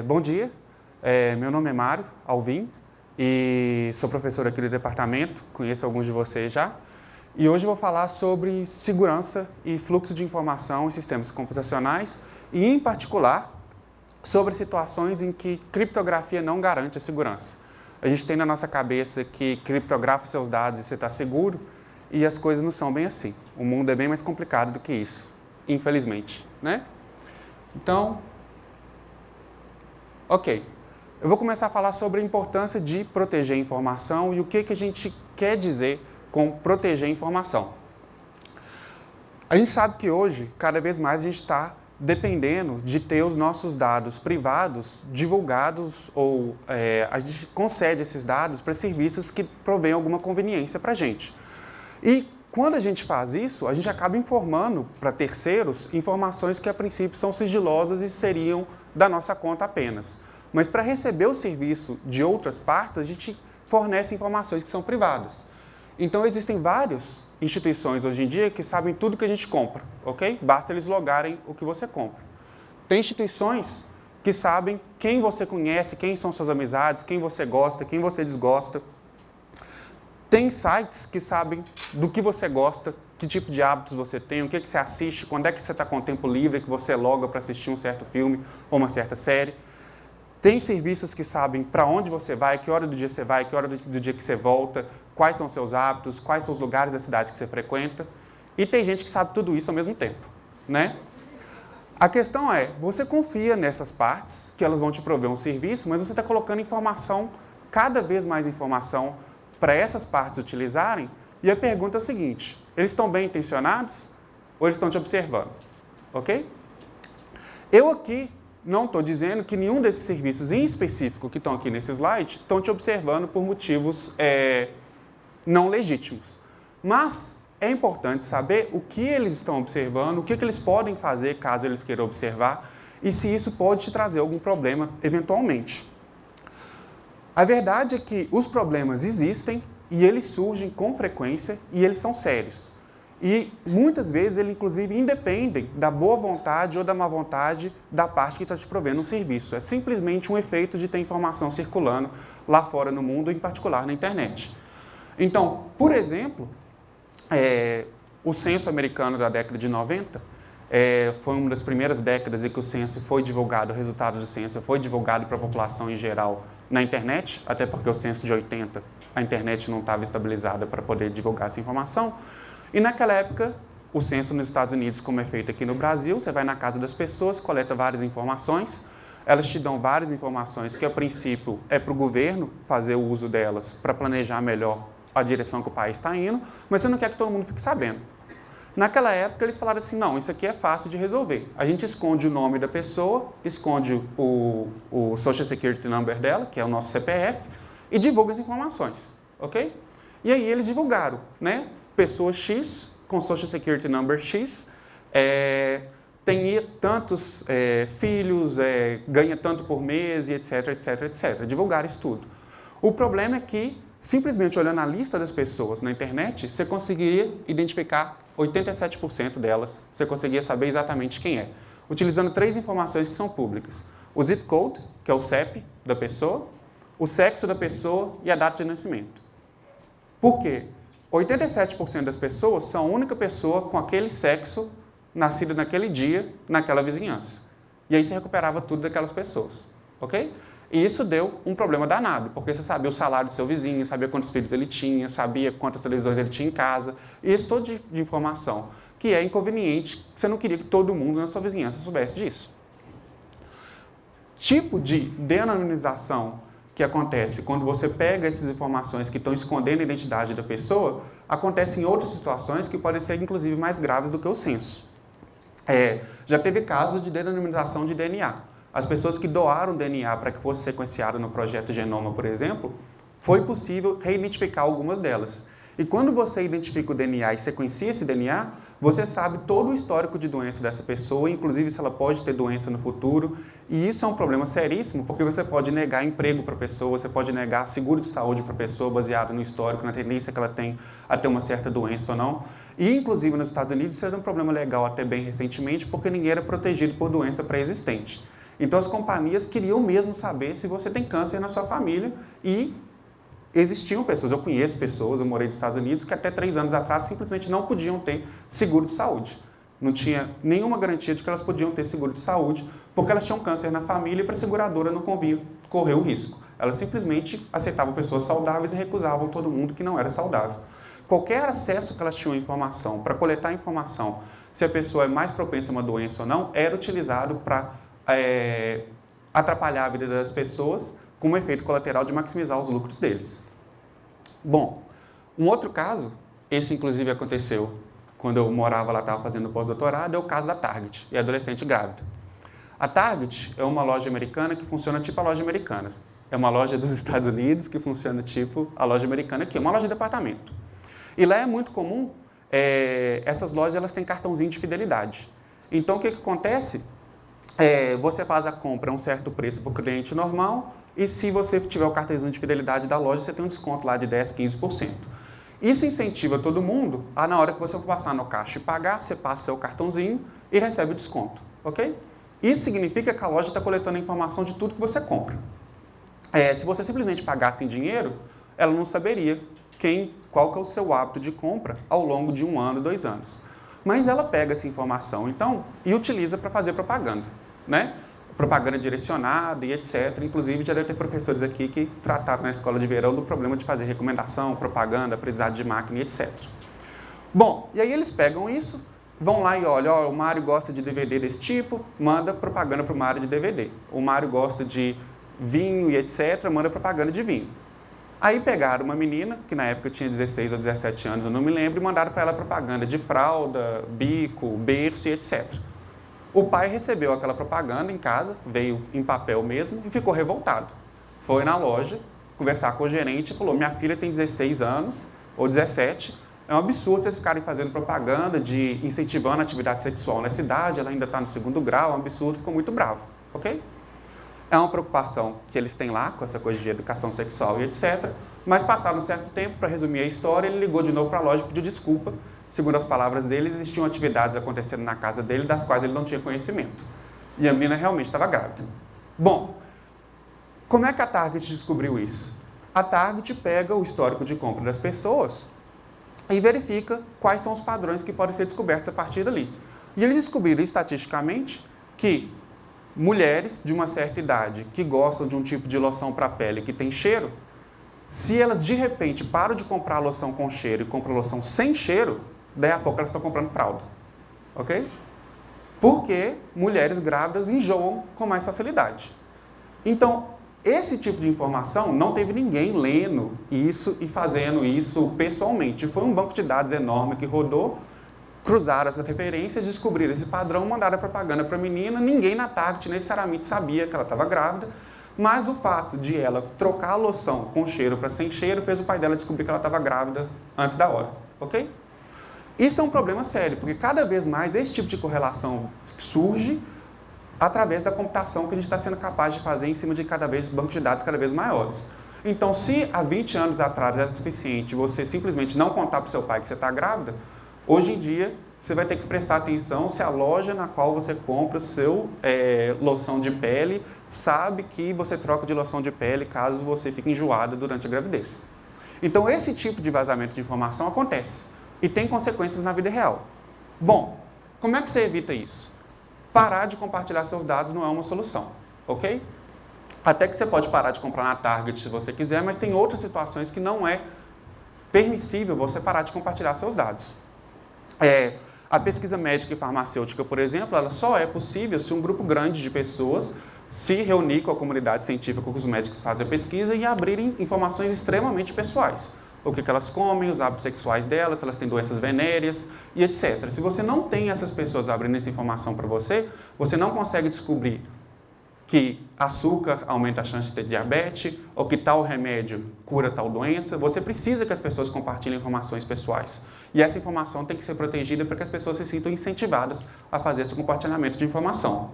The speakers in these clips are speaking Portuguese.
Bom dia, meu nome é Mário Alvim e sou professor aqui do departamento, conheço alguns de vocês já. E hoje eu vou falar sobre segurança e fluxo de informação em sistemas computacionais e, em particular, sobre situações em que criptografia não garante a segurança. A gente tem na nossa cabeça que criptografa seus dados e você está seguro, e as coisas não são bem assim. O mundo é bem mais complicado do que isso, infelizmente, né? Então, ok. Eu vou começar a falar sobre a importância de proteger a informação e o que a gente quer dizer com proteger a informação. A gente sabe que hoje, cada vez mais, a gente está dependendo de ter os nossos dados privados divulgados ou a gente concede esses dados para serviços que provêm alguma conveniência para a gente. E quando a gente faz isso, a gente acaba informando para terceiros informações que a princípio são sigilosas e seriam da nossa conta apenas. Mas para receber o serviço de outras partes, a gente fornece informações que são privadas. Então existem várias instituições hoje em dia que sabem tudo que a gente compra, ok? Basta eles logarem o que você compra. Tem instituições que sabem quem você conhece, quem são suas amizades, quem você gosta, quem você desgosta. Tem sites que sabem do que você gosta, que tipo de hábitos você tem, o que você assiste, quando é que você está com tempo livre, que você loga para assistir um certo filme ou uma certa série. Tem serviços que sabem para onde você vai, que hora do dia você vai, que hora do dia que você volta, quais são os seus hábitos, quais são os lugares da cidade que você frequenta. E tem gente que sabe tudo isso ao mesmo tempo, né? A questão é, você confia nessas partes, que elas vão te prover um serviço, mas você está colocando informação, cada vez mais informação, para essas partes utilizarem, e a pergunta é o seguinte, eles estão bem intencionados ou eles estão te observando? Ok? Eu aqui não estou dizendo que nenhum desses serviços em específico que estão aqui nesse slide estão te observando por motivos não legítimos. Mas é importante saber o que eles estão observando, o que eles podem fazer caso eles queiram observar e se isso pode te trazer algum problema eventualmente. A verdade é que os problemas existem e eles surgem com frequência e eles são sérios. E muitas vezes eles inclusive independem da boa vontade ou da má vontade da parte que está te provendo um serviço. É simplesmente um efeito de ter informação circulando lá fora no mundo, em particular na internet. Então, por exemplo, o censo americano da década de 90 foi uma das primeiras décadas em que o censo foi divulgado, o resultado do censo foi divulgado para a população em geral na internet, até porque o censo de 80, a internet não estava estabilizada para poder divulgar essa informação. E naquela época, o censo nos Estados Unidos, como é feito aqui no Brasil, você vai na casa das pessoas, coleta várias informações, elas te dão várias informações que, a princípio, é para o governo fazer o uso delas para planejar melhor a direção que o país está indo, mas você não quer que todo mundo fique sabendo. Naquela época, eles falaram assim, não, isso aqui é fácil de resolver. A gente esconde o nome da pessoa, esconde o Social Security Number dela, que é o nosso CPF, e divulga as informações, ok? E aí eles divulgaram, né? Pessoa X, com Social Security Number X, tem tantos filhos, ganha tanto por mês, e etc, etc, etc. Divulgaram isso tudo. O problema é que, simplesmente olhando a lista das pessoas na internet, você conseguiria identificar 87% delas, você conseguia saber exatamente quem é, utilizando 3 informações que são públicas. O zip code, que é o CEP da pessoa, o sexo da pessoa e a data de nascimento. Por quê? 87% das pessoas são a única pessoa com aquele sexo nascida naquele dia, naquela vizinhança. E aí você recuperava tudo daquelas pessoas, ok? E isso deu um problema danado, porque você sabia o salário do seu vizinho, sabia quantos filhos ele tinha, sabia quantas televisões ele tinha em casa, e esse todo de informação, que é inconveniente, você não queria que todo mundo na sua vizinhança soubesse disso. Tipo de de-anonimização que acontece quando você pega essas informações que estão escondendo a identidade da pessoa, acontece em outras situações que podem ser, inclusive, mais graves do que o censo. Já teve casos de de-anonimização de DNA. As pessoas que doaram DNA para que fosse sequenciado no projeto Genoma, por exemplo, foi possível reidentificar algumas delas. E quando você identifica o DNA e sequencia esse DNA, você sabe todo o histórico de doença dessa pessoa, inclusive se ela pode ter doença no futuro. E isso é um problema seríssimo, porque você pode negar emprego para a pessoa, você pode negar seguro de saúde para a pessoa baseado no histórico, na tendência que ela tem a ter uma certa doença ou não. E, inclusive, nos Estados Unidos, isso era um problema legal até bem recentemente, porque ninguém era protegido por doença pré-existente. Então as companhias queriam mesmo saber se você tem câncer na sua família e existiam pessoas, eu conheço pessoas, eu morei nos Estados Unidos, que até 3 anos atrás simplesmente não podiam ter seguro de saúde. Não tinha nenhuma garantia de que elas podiam ter seguro de saúde, porque elas tinham câncer na família e para a seguradora não convinha correr o risco. Elas simplesmente aceitavam pessoas saudáveis e recusavam todo mundo que não era saudável. Qualquer acesso que elas tinham à informação, para coletar informação, se a pessoa é mais propensa a uma doença ou não, era utilizado para atrapalhar a vida das pessoas, com um efeito colateral de maximizar os lucros deles. Bom, um outro caso, esse inclusive aconteceu quando eu morava lá, estava fazendo pós-doutorado, é o caso da Target e adolescente grávida. A Target é uma loja americana que funciona tipo a loja americana. É uma loja dos Estados Unidos que funciona tipo a loja americana aqui, uma loja de departamento. E lá é muito comum, essas lojas elas têm cartãozinho de fidelidade. Então o que acontece? Você faz a compra a um certo preço para o cliente normal e se você tiver o cartãozinho de fidelidade da loja, você tem um desconto lá de 10%, 15%. Isso incentiva todo mundo a, na hora que você for passar no caixa e pagar, você passa seu cartãozinho e recebe o desconto, ok? Isso significa que a loja está coletando informação de tudo que você compra. Se você simplesmente pagasse em dinheiro, ela não saberia qual que é o seu hábito de compra ao longo de 1 ano, 2 anos. Mas ela pega essa informação, então, e utiliza para fazer propaganda, né? Propaganda direcionada e etc. Inclusive, já deve ter professores aqui que trataram na escola de verão do problema de fazer recomendação, propaganda, aprendizado de máquina e etc. Bom, e aí eles pegam isso, vão lá e olham, o Mário gosta de DVD desse tipo, manda propaganda para o Mário de DVD. O Mário gosta de vinho e etc., manda propaganda de vinho. Aí pegaram uma menina, que na época tinha 16 ou 17 anos, eu não me lembro, e mandaram para ela propaganda de fralda, bico, berço e etc. O pai recebeu aquela propaganda em casa, veio em papel mesmo e ficou revoltado. Foi na loja conversar com o gerente e falou, minha filha tem 16 anos ou 17, é um absurdo vocês ficarem fazendo propaganda de incentivando a atividade sexual nessa idade, ela ainda está no 2º grau, é um absurdo, ficou muito bravo, ok? É uma preocupação que eles têm lá com essa coisa de educação sexual e etc. Mas passado um certo tempo, para resumir a história, ele ligou de novo para a loja e pediu desculpa. Segundo as palavras dele, existiam atividades acontecendo na casa dele das quais ele não tinha conhecimento. E a menina realmente estava grávida. Bom, como é que a Target descobriu isso? A Target pega o histórico de compra das pessoas e verifica quais são os padrões que podem ser descobertos a partir dali. E eles descobriram estatisticamente que mulheres de uma certa idade que gostam de um tipo de loção para a pele que tem cheiro, se elas de repente param de comprar loção com cheiro e compram loção sem cheiro, daí a pouco elas estão comprando fralda, ok? Porque mulheres grávidas enjoam com mais facilidade. Então, esse tipo de informação não teve ninguém lendo isso e fazendo isso pessoalmente. Foi um banco de dados enorme que rodou, cruzaram essas referências, descobriram esse padrão, mandaram a propaganda para a menina, ninguém na Target necessariamente sabia que ela estava grávida, mas o fato de ela trocar a loção com cheiro para sem cheiro fez o pai dela descobrir que ela estava grávida antes da hora, ok? Isso é um problema sério, porque cada vez mais esse tipo de correlação surge através da computação que a gente está sendo capaz de fazer em cima de bancos de dados cada vez maiores. Então, se há 20 anos atrás era suficiente você simplesmente não contar para o seu pai que você está grávida, hoje em dia você vai ter que prestar atenção se a loja na qual você compra o seu loção de pele sabe que você troca de loção de pele caso você fique enjoada durante a gravidez. Então, esse tipo de vazamento de informação acontece e tem consequências na vida real. Bom, como é que você evita isso? Parar de compartilhar seus dados não é uma solução, ok? Até que você pode parar de comprar na Target se você quiser, mas tem outras situações que não é permissível você parar de compartilhar seus dados. A pesquisa médica e farmacêutica, por exemplo, ela só é possível se um grupo grande de pessoas se reunir com a comunidade científica, com os médicos que fazem a pesquisa e abrirem informações extremamente pessoais. O que elas comem, os hábitos sexuais delas, se elas têm doenças venéreas e etc. Se você não tem essas pessoas abrindo essa informação para você, você não consegue descobrir que açúcar aumenta a chance de ter diabetes ou que tal remédio cura tal doença. Você precisa que as pessoas compartilhem informações pessoais. E essa informação tem que ser protegida para que as pessoas se sintam incentivadas a fazer esse compartilhamento de informação.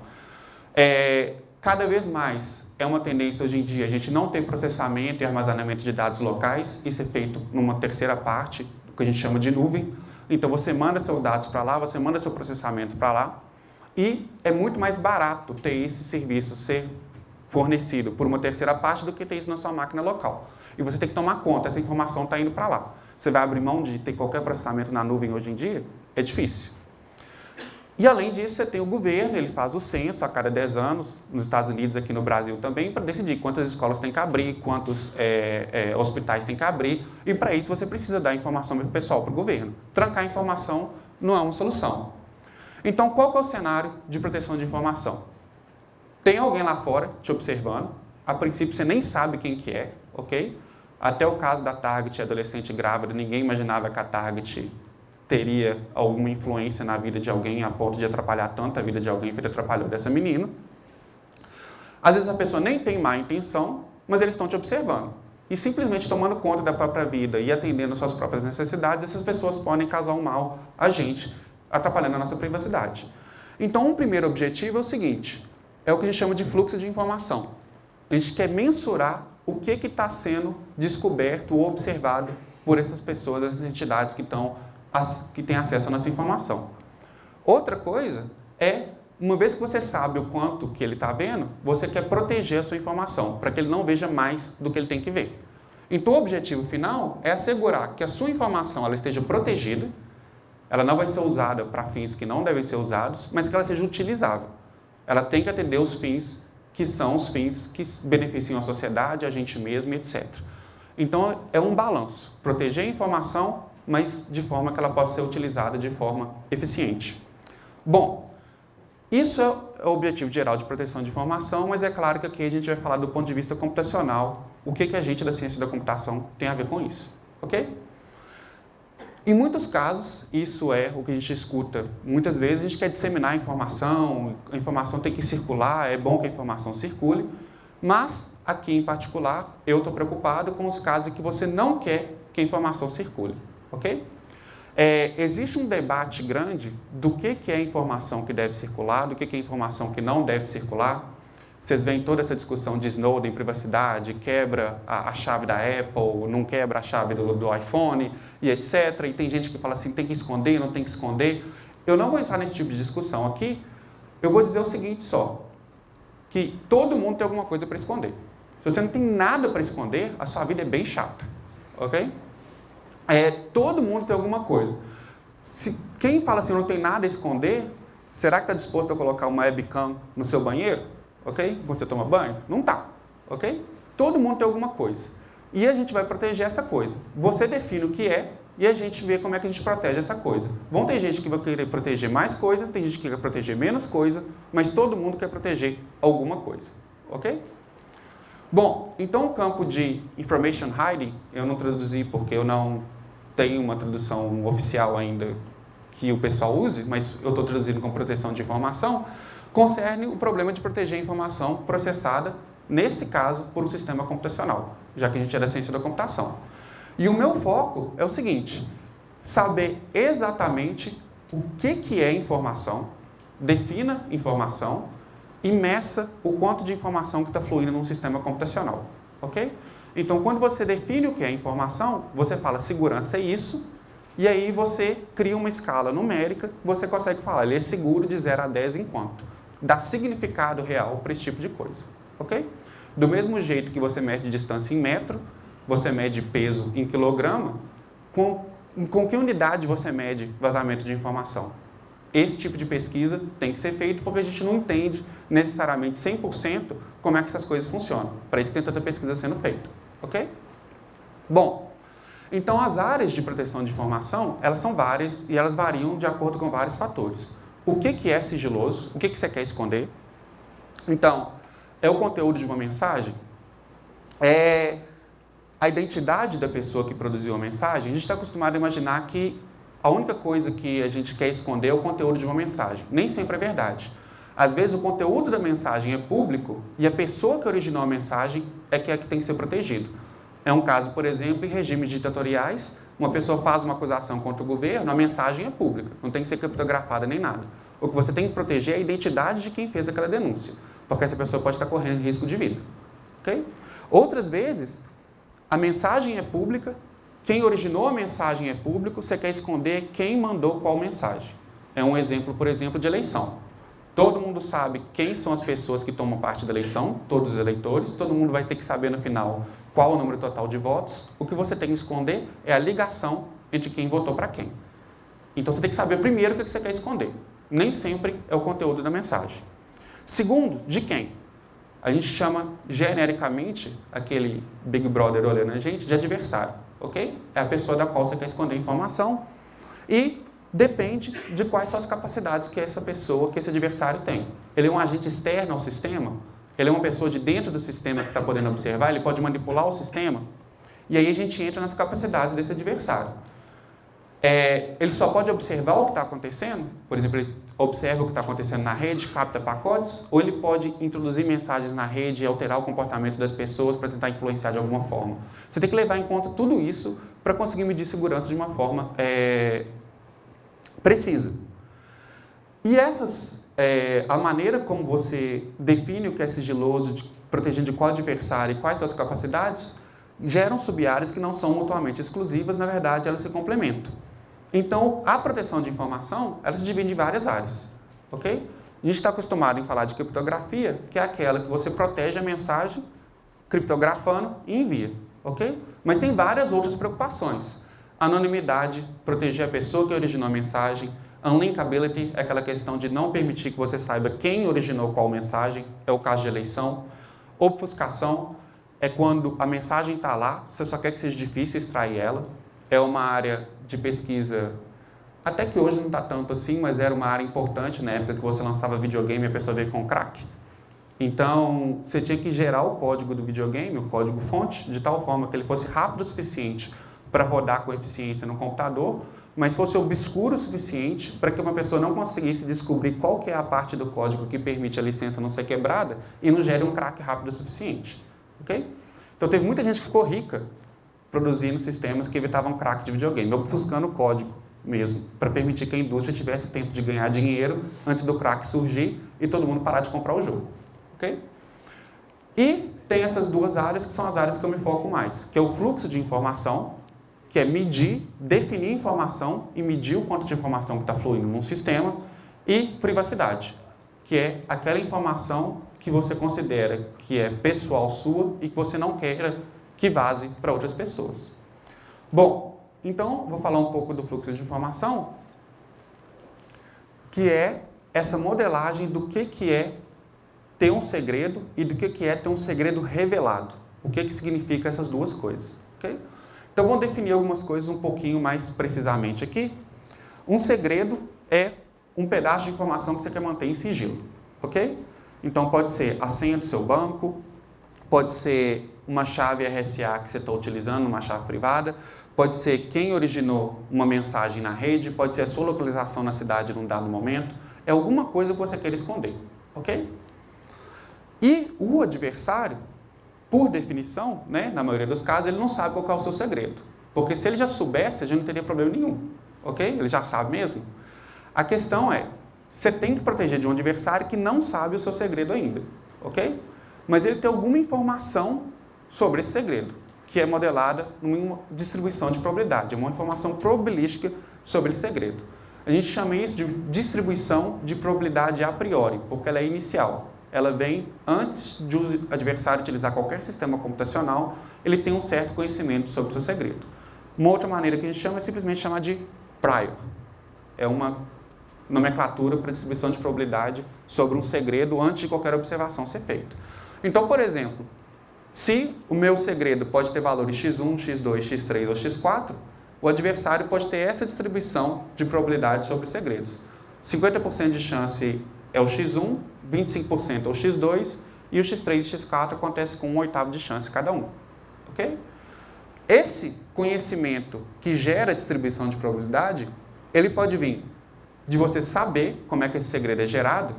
Cada vez mais é uma tendência hoje em dia a gente não ter processamento e armazenamento de dados locais, isso é feito numa terceira parte, do que a gente chama de nuvem. Então você manda seus dados para lá, você manda seu processamento para lá, e é muito mais barato ter esse serviço ser fornecido por uma terceira parte do que ter isso na sua máquina local. E você tem que tomar conta, essa informação está indo para lá. Você vai abrir mão de ter qualquer processamento na nuvem hoje em dia? É difícil. E além disso, você tem o governo, ele faz o censo a cada 10 anos, nos Estados Unidos, aqui no Brasil também, para decidir quantas escolas tem que abrir, quantos hospitais tem que abrir, e para isso você precisa dar informação para o pessoal, para o governo. Trancar a informação não é uma solução. Então, qual que é o cenário de proteção de informação? Tem alguém lá fora te observando, a princípio você nem sabe quem que é, ok? Até o caso da Target, adolescente grávida, ninguém imaginava que a Target teria alguma influência na vida de alguém a ponto de atrapalhar tanto a vida de alguém feito atrapalhou dessa menina. Às vezes a pessoa nem tem má intenção, mas eles estão te observando. E simplesmente tomando conta da própria vida e atendendo às suas próprias necessidades, essas pessoas podem causar um mal a gente, atrapalhando a nossa privacidade. Então, um primeiro objetivo é o seguinte, é o que a gente chama de fluxo de informação. A gente quer mensurar o que está sendo descoberto ou observado por essas pessoas, essas entidades que têm acesso à nossa informação. Outra coisa é, uma vez que você sabe o quanto que ele está vendo, você quer proteger a sua informação, para que ele não veja mais do que ele tem que ver. Então, o objetivo final é assegurar que a sua informação ela esteja protegida, ela não vai ser usada para fins que não devem ser usados, mas que ela seja utilizável. Ela tem que atender os fins que são os fins que beneficiam a sociedade, a gente mesmo, etc. Então, é um balanço. Proteger a informação, mas de forma que ela possa ser utilizada de forma eficiente. Bom, isso é o objetivo geral de proteção de informação, mas é claro que aqui a gente vai falar do ponto de vista computacional, o que a gente da ciência da computação tem a ver com isso, ok? Em muitos casos, isso é o que a gente escuta. Muitas vezes a gente quer disseminar a informação tem que circular, é bom que a informação circule, mas aqui em particular eu estou preocupado com os casos em que você não quer que a informação circule, ok? Existe um debate grande do que é a informação que deve circular, do que é a informação que não deve circular. Vocês veem toda essa discussão de Snowden, privacidade, quebra a chave da Apple, não quebra a chave do iPhone e etc. E tem gente que fala assim, tem que esconder, não tem que esconder. Eu não vou entrar nesse tipo de discussão aqui, eu vou dizer o seguinte só, que todo mundo tem alguma coisa para esconder. Se você não tem nada para esconder, a sua vida é bem chata, ok? Todo mundo tem alguma coisa. Quem fala assim, não tem nada a esconder, será que está disposto a colocar uma webcam no seu banheiro? Ok? Quando você toma banho? Não está. Ok? Todo mundo tem alguma coisa. E a gente vai proteger essa coisa. Você define o que é e a gente vê como é que a gente protege essa coisa. Vão ter gente que vai querer proteger mais coisa, tem gente que quer proteger menos coisa, mas todo mundo quer proteger alguma coisa. Ok? Bom, então o campo de Information Hiding, eu não traduzi porque eu não tenho uma tradução oficial ainda que o pessoal use, mas eu estou traduzindo com proteção de informação, concerne o problema de proteger a informação processada, nesse caso, por um sistema computacional, já que a gente é da ciência da computação. E o meu foco é o seguinte, saber exatamente o que é informação, defina informação e meça o quanto de informação que está fluindo num sistema computacional, ok? Então, quando você define o que é informação, você fala segurança é isso, e aí você cria uma escala numérica, você consegue falar, ele é seguro de 0 a 10 enquanto. Dá significado real para esse tipo de coisa, ok? Do mesmo jeito que você mede distância em metro, você mede peso em quilograma, com que unidade você mede vazamento de informação? Esse tipo de pesquisa tem que ser feito porque a gente não entende necessariamente 100% como é que essas coisas funcionam. Para isso tem tanta pesquisa sendo feita, ok? Bom, então as áreas de proteção de informação, elas são várias e elas variam de acordo com vários fatores. O que é sigiloso? O que você quer esconder? Então, é o conteúdo de uma mensagem? É a identidade da pessoa que produziu a mensagem? A gente está acostumado a imaginar que a única coisa que a gente quer esconder é o conteúdo de uma mensagem. Nem sempre é verdade. Às vezes o conteúdo da mensagem é público e a pessoa que originou a mensagem é que tem que ser protegido. É um caso, por exemplo, em regimes ditatoriais, uma pessoa faz uma acusação contra o governo, a mensagem é pública, não tem que ser criptografada nem nada. O que você tem que proteger é a identidade de quem fez aquela denúncia, porque essa pessoa pode estar correndo risco de vida. Okay? Outras vezes, a mensagem é pública, quem originou a mensagem é público, você quer esconder quem mandou qual mensagem. É um exemplo, por exemplo, de eleição. Todo mundo sabe quem são as pessoas que tomam parte da eleição, todos os eleitores, todo mundo vai ter que saber no final qual o número total de votos. O que você tem que esconder é a ligação entre quem votou para quem. Então você tem que saber primeiro o que você quer esconder. Nem sempre é o conteúdo da mensagem. Segundo, de quem? A gente chama genericamente aquele Big Brother olhando a gente de adversário, ok? É a pessoa da qual você quer esconder informação e depende de quais são as capacidades que essa pessoa, que esse adversário tem. Ele é um agente externo ao sistema? Ele é uma pessoa de dentro do sistema que está podendo observar? Ele pode manipular o sistema? E aí a gente entra nas capacidades desse adversário. Ele só pode observar o que está acontecendo? Por exemplo, ele observa o que está acontecendo na rede, capta pacotes? Ou ele pode introduzir mensagens na rede e alterar o comportamento das pessoas para tentar influenciar de alguma forma? Você tem que levar em conta tudo isso para conseguir medir segurança de uma forma precisa. E a maneira como você define o que é sigiloso, protegendo de qual adversário e quais são as capacidades, geram sub-áreas que não são mutuamente exclusivas, na verdade, elas se complementam. Então, a proteção de informação, ela se divide em várias áreas, ok? A gente está acostumado em falar de criptografia, que é aquela que você protege a mensagem criptografando e envia, ok? Mas tem várias outras preocupações. Anonimidade, proteger a pessoa que originou a mensagem. Unlinkability é aquela questão de não permitir que você saiba quem originou qual mensagem, é o caso de eleição. Obfuscação é quando a mensagem está lá, você só quer que seja difícil extrair ela. É uma área de pesquisa, até que hoje não está tanto assim, mas era uma área importante na época que você lançava videogame e a pessoa veio com crack. Então, você tinha que gerar o código do videogame, o código-fonte, de tal forma que ele fosse rápido o suficiente para rodar com eficiência no computador, mas fosse obscuro o suficiente para que uma pessoa não conseguisse descobrir qual que é a parte do código que permite a licença não ser quebrada e não gere um crack rápido o suficiente. Okay? Então, teve muita gente que ficou rica produzindo sistemas que evitavam crack de videogame, obfuscando o código mesmo, para permitir que a indústria tivesse tempo de ganhar dinheiro antes do crack surgir e todo mundo parar de comprar o jogo. Okay? E tem essas duas áreas que são as áreas que eu me foco mais, que é o fluxo de informação, que é medir, definir informação e medir o quanto de informação que está fluindo num sistema, e privacidade, que é aquela informação que você considera que é pessoal sua e que você não quer que vaze para outras pessoas. Bom, então vou falar um pouco do fluxo de informação, que é essa modelagem do que é ter um segredo e do que é ter um segredo revelado. O que significa essas duas coisas, ok? Então, vamos definir algumas coisas um pouquinho mais precisamente aqui. Um segredo é um pedaço de informação que você quer manter em sigilo, ok? Então, pode ser a senha do seu banco, pode ser uma chave RSA que você está utilizando, uma chave privada, pode ser quem originou uma mensagem na rede, pode ser a sua localização na cidade num dado momento, é alguma coisa que você quer esconder, ok? E o adversário, por definição, né, na maioria dos casos, ele não sabe qual é o seu segredo. Porque se ele já soubesse, a gente não teria problema nenhum. Ok? Ele já sabe mesmo. A questão é, você tem que proteger de um adversário que não sabe o seu segredo ainda. Ok? Mas ele tem alguma informação sobre esse segredo, que é modelada numa distribuição de probabilidade. É uma informação probabilística sobre esse segredo. A gente chama isso de distribuição de probabilidade a priori, porque ela é inicial. Ela vem antes de o adversário utilizar qualquer sistema computacional, ele tem um certo conhecimento sobre o seu segredo. Uma outra maneira que a gente chama é simplesmente chamar de prior. É uma nomenclatura para distribuição de probabilidade sobre um segredo antes de qualquer observação ser feita. Então, por exemplo, se o meu segredo pode ter valores x1, x2, x3 ou x4, o adversário pode ter essa distribuição de probabilidade sobre segredos. 50% de chance é o x1, 25% é o x2 e o x3 e x4 acontece com 1/8 de chance cada um. Ok? Esse conhecimento que gera a distribuição de probabilidade, ele pode vir de você saber como é que esse segredo é gerado.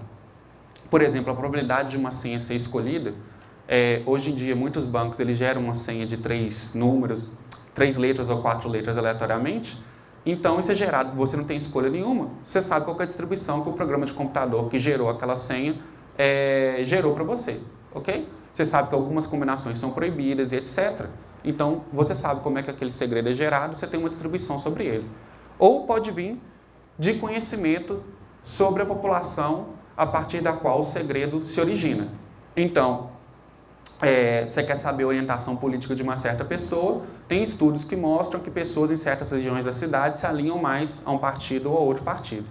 Por exemplo, a probabilidade de uma senha ser escolhida. Hoje em dia, muitos bancos eles geram uma senha de 3 números, 3 letras ou 4 letras aleatoriamente. Então, isso é gerado, você não tem escolha nenhuma, você sabe qual é a distribuição que o programa de computador que gerou aquela senha gerou para você, ok? Você sabe que algumas combinações são proibidas e etc. Então, você sabe como é que aquele segredo é gerado, você tem uma distribuição sobre ele. Ou pode vir de conhecimento sobre a população a partir da qual o segredo se origina. Então, você quer saber a orientação política de uma certa pessoa, tem estudos que mostram que pessoas em certas regiões da cidade se alinham mais a um partido ou a outro partido.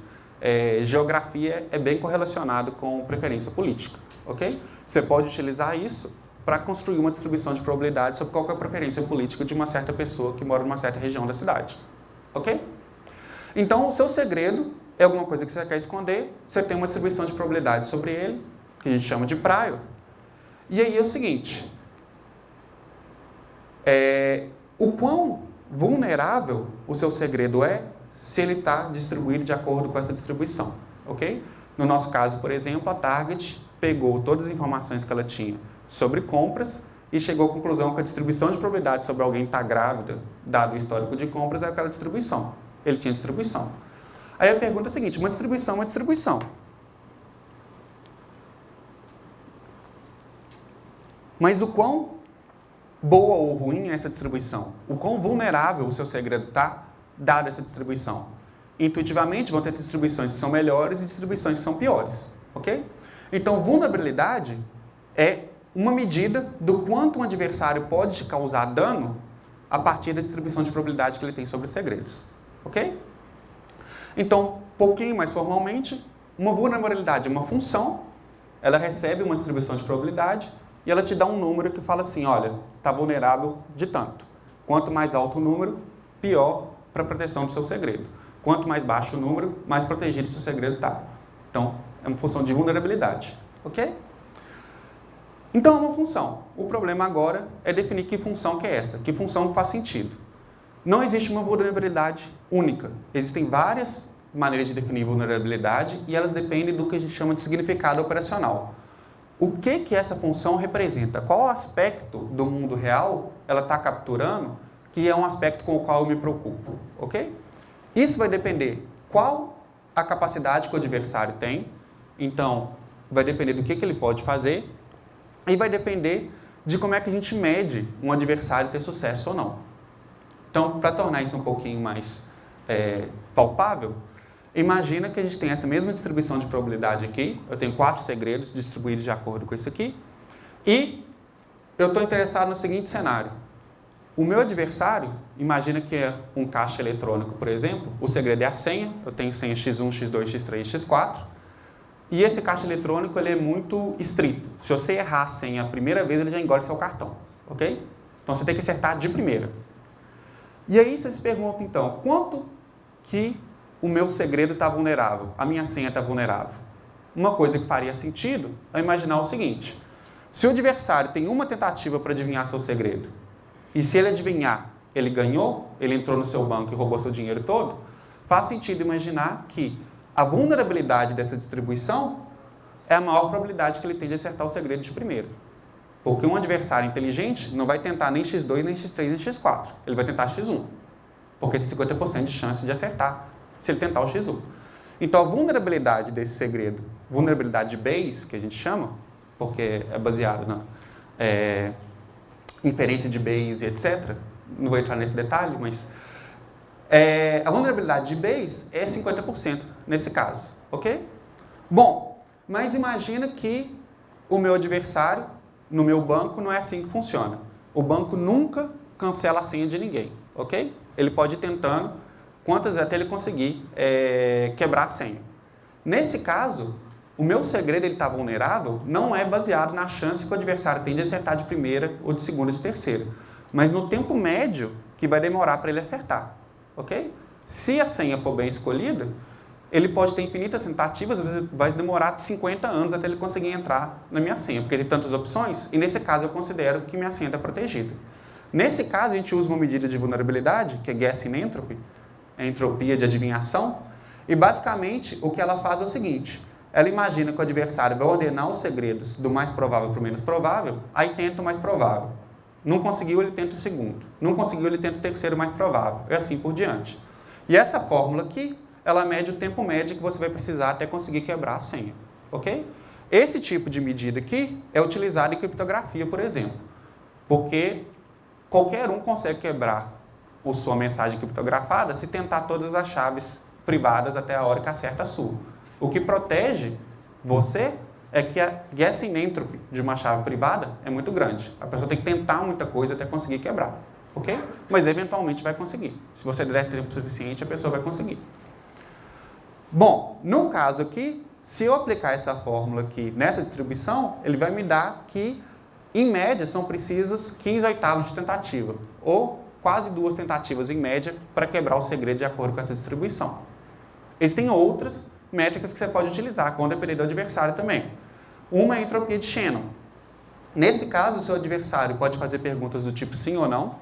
Geografia é bem correlacionado com preferência política, ok? Você pode utilizar isso para construir uma distribuição de probabilidade sobre qual é a preferência política de uma certa pessoa que mora numa certa região da cidade, ok? Então, o seu segredo é alguma coisa que você quer esconder, você tem uma distribuição de probabilidade sobre ele, que a gente chama de prior. E aí é o seguinte, o quão vulnerável o seu segredo é se ele está distribuído de acordo com essa distribuição, ok? No nosso caso, por exemplo, a Target pegou todas as informações que ela tinha sobre compras e chegou à conclusão que a distribuição de probabilidade sobre alguém estar grávida, dado o histórico de compras, é aquela distribuição. Ele tinha distribuição. Aí a pergunta é a seguinte, uma distribuição é uma distribuição. Mas o quão boa ou ruim é essa distribuição? O quão vulnerável o seu segredo está, dada essa distribuição? Intuitivamente, vão ter distribuições que são melhores e distribuições que são piores, ok? Então, vulnerabilidade é uma medida do quanto um adversário pode te causar dano a partir da distribuição de probabilidade que ele tem sobre segredos, ok? Então, um pouquinho mais formalmente, uma vulnerabilidade é uma função, ela recebe uma distribuição de probabilidade e ela te dá um número que fala assim, olha, está vulnerável de tanto. Quanto mais alto o número, pior para a proteção do seu segredo. Quanto mais baixo o número, mais protegido o seu segredo está. Então, é uma função de vulnerabilidade, ok? Então, é uma função. O problema agora é definir que função que é essa, que função faz sentido. Não existe uma vulnerabilidade única. Existem várias maneiras de definir vulnerabilidade e elas dependem do que a gente chama de significado operacional. O que essa função representa? Qual aspecto do mundo real ela está capturando que é um aspecto com o qual eu me preocupo, ok? Isso vai depender qual a capacidade que o adversário tem, então vai depender do que ele pode fazer e vai depender de como é que a gente mede um adversário ter sucesso ou não. Então, para tornar isso um pouquinho mais palpável, imagina que a gente tem essa mesma distribuição de probabilidade aqui, eu tenho 4 segredos distribuídos de acordo com isso aqui, e eu estou interessado no seguinte cenário. O meu adversário, imagina que é um caixa eletrônico, por exemplo, o segredo é a senha, eu tenho senha x1, x2, x3, x4, e esse caixa eletrônico ele é muito estrito. Se você errar a senha a primeira vez, ele já engole seu cartão, ok? Então você tem que acertar de primeira. E aí você se pergunta, então, quanto que o meu segredo está vulnerável, a minha senha está vulnerável? Uma coisa que faria sentido é imaginar o seguinte, se o adversário tem uma tentativa para adivinhar seu segredo, e se ele adivinhar, ele ganhou, ele entrou no seu banco e roubou seu dinheiro todo, faz sentido imaginar que a vulnerabilidade dessa distribuição é a maior probabilidade que ele tem de acertar o segredo de primeira. Porque um adversário inteligente não vai tentar nem x2, nem x3, nem x4. Ele vai tentar x1. Porque tem 50% de chance de acertar se ele tentar o x1. Então, a vulnerabilidade desse segredo, vulnerabilidade de Bayes, que a gente chama, porque é baseado na inferência de Bayes e etc. Não vou entrar nesse detalhe, mas a vulnerabilidade de Bayes é 50% nesse caso, ok? Bom, mas imagina que o meu adversário, no meu banco, não é assim que funciona. O banco nunca cancela a senha de ninguém, ok? Ele pode ir tentando quantas até ele conseguir quebrar a senha. Nesse caso, o meu segredo está vulnerável não é baseado na chance que o adversário tem de acertar de primeira ou de segunda ou de terceira, mas no tempo médio que vai demorar para ele acertar, ok? Se a senha for bem escolhida, ele pode ter infinitas tentativas, vai demorar 50 anos até ele conseguir entrar na minha senha, porque tem tantas opções, e nesse caso eu considero que minha senha está protegida. Nesse caso, a gente usa uma medida de vulnerabilidade, que é guessing entropy, a entropia de adivinhação, e basicamente o que ela faz é o seguinte, ela imagina que o adversário vai ordenar os segredos do mais provável para o menos provável, aí tenta o mais provável. Não conseguiu, ele tenta o segundo. Não conseguiu, ele tenta o terceiro mais provável. E assim por diante. E essa fórmula aqui, ela mede o tempo médio que você vai precisar até conseguir quebrar a senha. Ok? Esse tipo de medida aqui é utilizado em criptografia, por exemplo. Porque qualquer um consegue quebrar a sua mensagem criptografada se tentar todas as chaves privadas até a hora que acerta a sua. O que protege você é que a guessing entropy de uma chave privada é muito grande. A pessoa tem que tentar muita coisa até conseguir quebrar, ok? Mas eventualmente vai conseguir. Se você der tempo suficiente, a pessoa vai conseguir. Bom, no caso aqui, se eu aplicar essa fórmula aqui nessa distribuição, ele vai me dar que, em média, são precisas 15/8 de tentativa, ou quase 2 tentativas em média para quebrar o segredo de acordo com essa distribuição. Existem outras métricas que você pode utilizar, com depender do adversário também. Uma é a entropia de Shannon. Nesse caso, o seu adversário pode fazer perguntas do tipo sim ou não,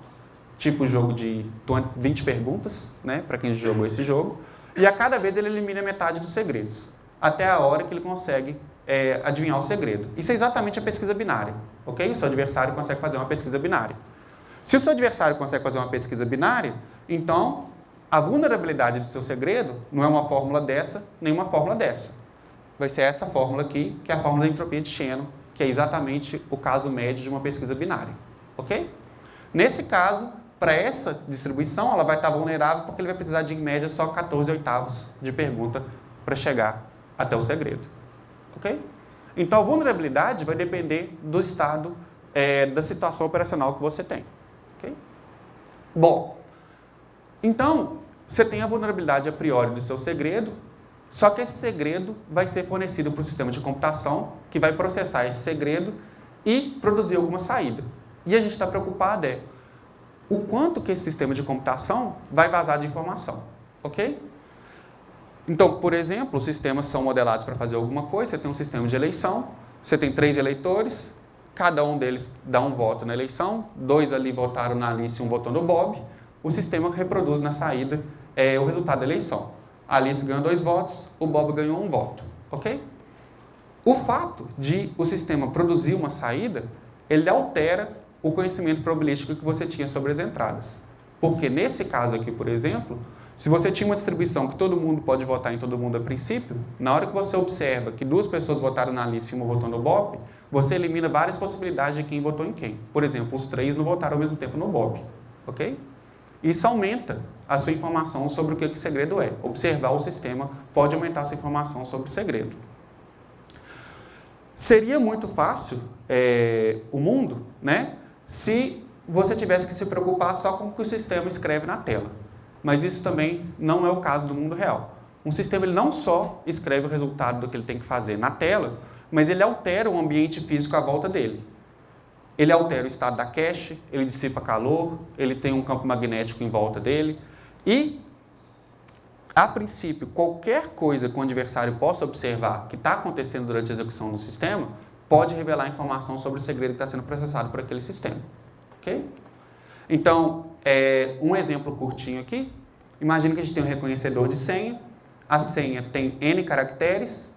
tipo jogo de 20 perguntas, né, para quem jogou esse jogo, e a cada vez ele elimina metade dos segredos, até a hora que ele consegue adivinhar o segredo. Isso é exatamente a pesquisa binária, ok? O seu adversário consegue fazer uma pesquisa binária. Se o seu adversário consegue fazer uma pesquisa binária, então a vulnerabilidade do seu segredo não é uma fórmula dessa, nem uma fórmula dessa. Vai ser essa fórmula aqui, que é a fórmula da entropia de Shannon, que é exatamente o caso médio de uma pesquisa binária, ok? Nesse caso, para essa distribuição, ela vai estar vulnerável porque ele vai precisar de, em média, só 14/8 de pergunta para chegar até o segredo, ok? Então, a vulnerabilidade vai depender do estado da situação operacional que você tem, ok? Bom, então, você tem a vulnerabilidade a priori do seu segredo, só que esse segredo vai ser fornecido para o sistema de computação, que vai processar esse segredo e produzir alguma saída. E a gente está preocupado o quanto que esse sistema de computação vai vazar de informação, ok? Então, por exemplo, os sistemas são modelados para fazer alguma coisa, você tem um sistema de eleição, você tem 3 eleitores, cada um deles dá um voto na eleição, 2 ali votaram na Alice e 1 votou no Bob, o sistema reproduz na saída o resultado da eleição. A Alice ganhou 2 votos, o Bob ganhou 1 voto, ok? O fato de o sistema produzir uma saída, ele altera o conhecimento probabilístico que você tinha sobre as entradas. Porque nesse caso aqui, por exemplo, se você tinha uma distribuição que todo mundo pode votar em todo mundo a princípio, na hora que você observa que 2 pessoas votaram na Alice e 1 votou no Bob, você elimina várias possibilidades de quem votou em quem. Por exemplo, os 3 não votaram ao mesmo tempo no Bob, ok? Isso aumenta a sua informação sobre o que o segredo é. Observar o sistema pode aumentar a sua informação sobre o segredo. Seria muito fácil o mundo, né, se você tivesse que se preocupar só com o que o sistema escreve na tela. Mas isso também não é o caso do mundo real. Um sistema ele não só escreve o resultado do que ele tem que fazer na tela, mas ele altera o ambiente físico à volta dele. Ele altera o estado da cache, ele dissipa calor, ele tem um campo magnético em volta dele. E, a princípio, qualquer coisa que o adversário possa observar que está acontecendo durante a execução do sistema, pode revelar informação sobre o segredo que está sendo processado por aquele sistema. Ok? Então, um exemplo curtinho aqui. Imagina que a gente tem um reconhecedor de senha. A senha tem N caracteres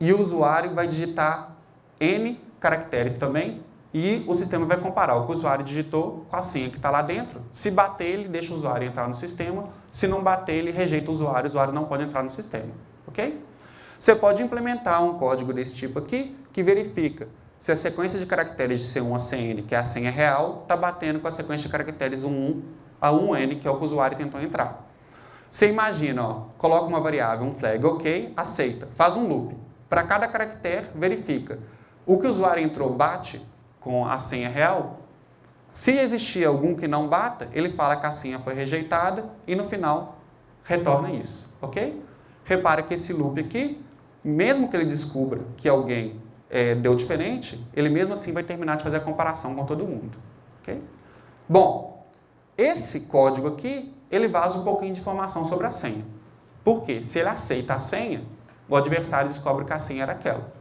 e o usuário vai digitar N caracteres também. E o sistema vai comparar o que o usuário digitou com a senha que está lá dentro. Se bater, ele deixa o usuário entrar no sistema. Se não bater, ele rejeita o usuário não pode entrar no sistema. Ok? Você pode implementar um código desse tipo aqui, que verifica se a sequência de caracteres de C1 a CN, que é a senha real, está batendo com a sequência de caracteres 1 a 1N, que é o que o usuário tentou entrar. Você imagina, ó, coloca uma variável, um flag, ok, aceita, faz um loop. Para cada caractere, verifica. O que o usuário entrou bate com a senha real. Se existir algum que não bata, ele fala que a senha foi rejeitada e no final retorna isso, ok? Repara que esse loop aqui, mesmo que ele descubra que alguém deu diferente, ele mesmo assim vai terminar de fazer a comparação com todo mundo, ok? Bom, esse código aqui, ele vaza um pouquinho de informação sobre a senha. Por quê? Se ele aceita a senha, o adversário descobre que a senha era aquela.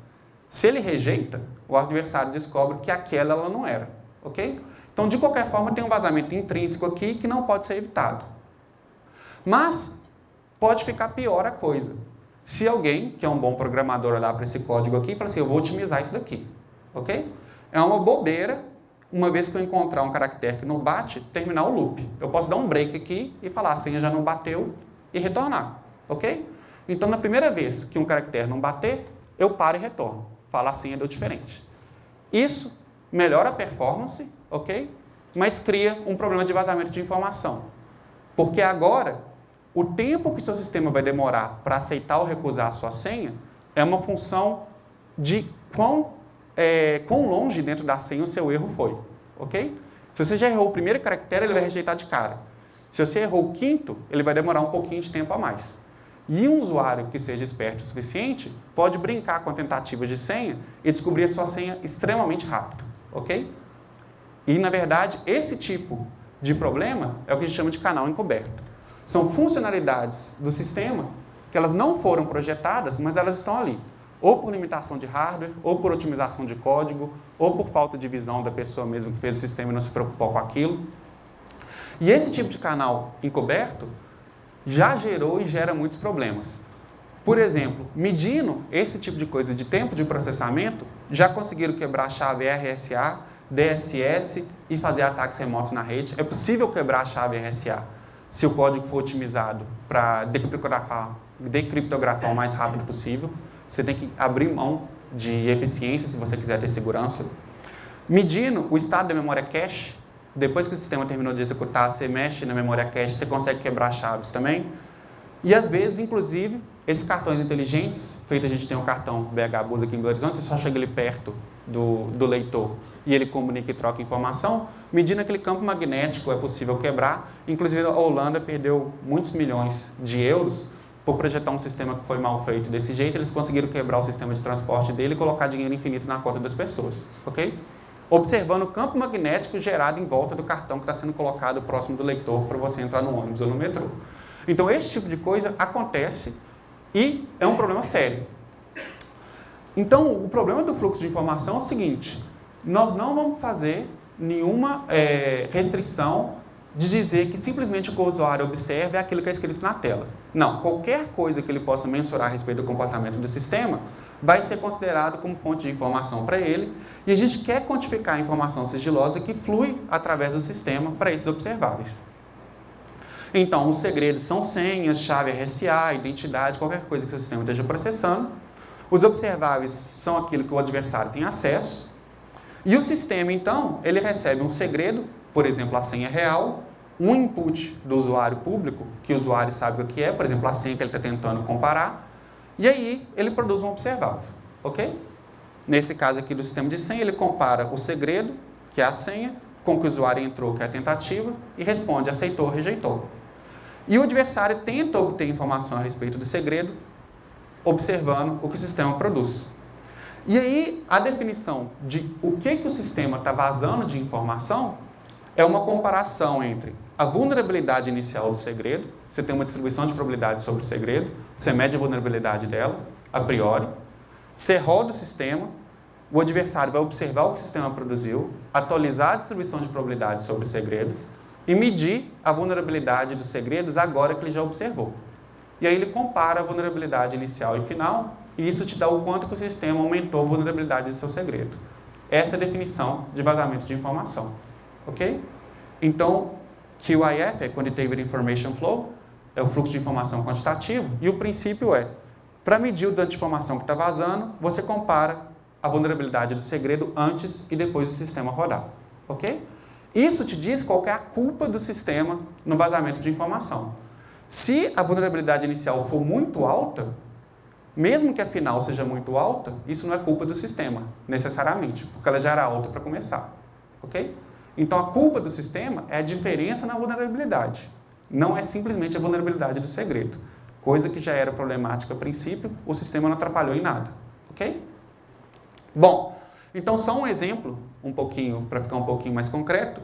Se ele rejeita, o adversário descobre que aquela ela não era, ok? Então, de qualquer forma, tem um vazamento intrínseco aqui que não pode ser evitado. Mas pode ficar pior a coisa. Se alguém, que é um bom programador, olhar para esse código aqui e falar assim, eu vou otimizar isso daqui, ok? É uma bobeira, uma vez que eu encontrar um caractere que não bate, terminar o loop. Eu posso dar um break aqui e falar, a senha já não bateu e retornar, ok? Então, na primeira vez que um caractere não bater, eu paro e retorno. Fala a senha deu diferente. Isso melhora a performance, ok? Mas cria um problema de vazamento de informação. Porque agora, o tempo que o seu sistema vai demorar para aceitar ou recusar a sua senha é uma função de quão longe dentro da senha o seu erro foi, ok? Se você já errou o primeiro caractere, ele vai rejeitar de cara. Se você errou o quinto, ele vai demorar um pouquinho de tempo a mais. E um usuário que seja esperto o suficiente pode brincar com a tentativa de senha e descobrir a sua senha extremamente rápido, ok? E, na verdade, esse tipo de problema é o que a gente chama de canal encoberto. São funcionalidades do sistema que elas não foram projetadas, mas elas estão ali. Ou por limitação de hardware, ou por otimização de código, ou por falta de visão da pessoa mesmo que fez o sistema e não se preocupou com aquilo. E esse tipo de canal encoberto já gerou e gera muitos problemas. Por exemplo, medindo esse tipo de coisa de tempo de processamento, já conseguiram quebrar a chave RSA, DSS e fazer ataques remotos na rede. É possível quebrar a chave RSA se o código for otimizado para decriptografar o mais rápido possível. Você tem que abrir mão de eficiência se você quiser ter segurança. Medindo o estado da memória cache, depois que o sistema terminou de executar, você mexe na memória cache, você consegue quebrar chaves também. E às vezes, inclusive, esses cartões inteligentes, feito a gente tem um cartão BH Bus aqui em Belo Horizonte, você só chega ali perto do leitor e ele comunica e troca informação, medindo aquele campo magnético é possível quebrar. Inclusive a Holanda perdeu muitos milhões de euros por projetar um sistema que foi mal feito desse jeito. Eles conseguiram quebrar o sistema de transporte dele e colocar dinheiro infinito na conta das pessoas, ok? Observando o campo magnético gerado em volta do cartão que está sendo colocado próximo do leitor para você entrar no ônibus ou no metrô. Então, esse tipo de coisa acontece e é um problema sério. Então, o problema do fluxo de informação é o seguinte: nós não vamos fazer nenhuma restrição de dizer que simplesmente o que o usuário observa é aquilo que é escrito na tela. Não, qualquer coisa que ele possa mensurar a respeito do comportamento do sistema vai ser considerado como fonte de informação para ele, e a gente quer quantificar a informação sigilosa que flui através do sistema para esses observáveis. Então, os segredos são senhas, chave RSA, identidade, qualquer coisa que o sistema esteja processando. Os observáveis são aquilo que o adversário tem acesso. E o sistema, então, ele recebe um segredo, por exemplo, a senha real, um input do usuário público, que o usuário sabe o que é, por exemplo, a senha que ele está tentando comparar, e aí ele produz um observável, ok? Nesse caso aqui do sistema de senha, ele compara o segredo, que é a senha, com o que o usuário entrou, que é a tentativa, e responde aceitou ou rejeitou. E o adversário tenta obter informação a respeito do segredo, observando o que o sistema produz. E aí, a definição de o que o sistema está vazando de informação é uma comparação entre a vulnerabilidade inicial do segredo, você tem uma distribuição de probabilidade sobre o segredo, você mede a vulnerabilidade dela, a priori, você roda o sistema, o adversário vai observar o que o sistema produziu, atualizar a distribuição de probabilidade sobre os segredos e medir a vulnerabilidade dos segredos agora que ele já observou. E aí ele compara a vulnerabilidade inicial e final, e isso te dá o quanto que o sistema aumentou a vulnerabilidade do seu segredo. Essa é a definição de vazamento de informação. Ok? Então, QIF é Quantitative Information Flow, é o fluxo de informação quantitativo, e o princípio é, para medir o dano de informação que está vazando, você compara a vulnerabilidade do segredo antes e depois do sistema rodar. Ok? Isso te diz qual é a culpa do sistema no vazamento de informação. Se a vulnerabilidade inicial for muito alta, mesmo que a final seja muito alta, isso não é culpa do sistema, necessariamente, porque ela já era alta para começar. Ok? Então, a culpa do sistema é a diferença na vulnerabilidade. Não é simplesmente a vulnerabilidade do segredo. Coisa que já era problemática a princípio, o sistema não atrapalhou em nada. Ok? Bom, então só um exemplo, para ficar um pouquinho mais concreto.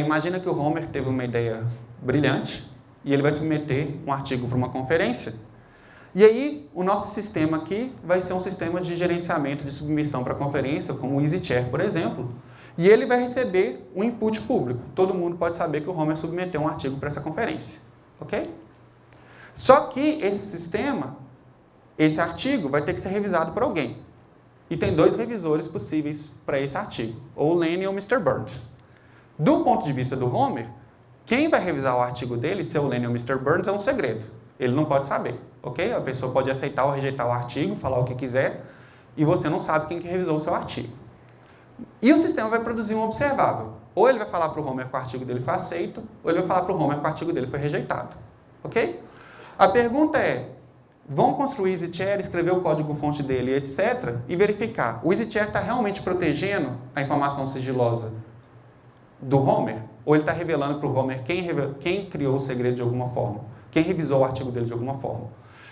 Imagina que o Homer teve uma ideia brilhante e ele vai submeter um artigo para uma conferência. E aí, o nosso sistema aqui vai ser um sistema de gerenciamento de submissão para conferência, como o EasyChair, por exemplo. E ele vai receber um input público. Todo mundo pode saber que o Homer submeteu um artigo para essa conferência. Ok? Só que esse sistema, esse artigo, vai ter que ser revisado por alguém. E tem 2 revisores possíveis para esse artigo, ou o Lenny ou o Mr. Burns. Do ponto de vista do Homer, quem vai revisar o artigo dele, se é o Lenny ou o Mr. Burns, é um segredo. Ele não pode saber. Ok? A pessoa pode aceitar ou rejeitar o artigo, falar o que quiser, e você não sabe quem que revisou o seu artigo. E o sistema vai produzir um observável. Ou ele vai falar para o Homer que o artigo dele foi aceito, ou ele vai falar para o Homer que o artigo dele foi rejeitado. Ok? A pergunta é, vão construir EasyChair, escrever o código-fonte dele, etc., e verificar. O EasyChair está realmente protegendo a informação sigilosa do Homer? Ou ele está revelando para o Homer quem criou o segredo de alguma forma? Quem revisou o artigo dele de alguma forma?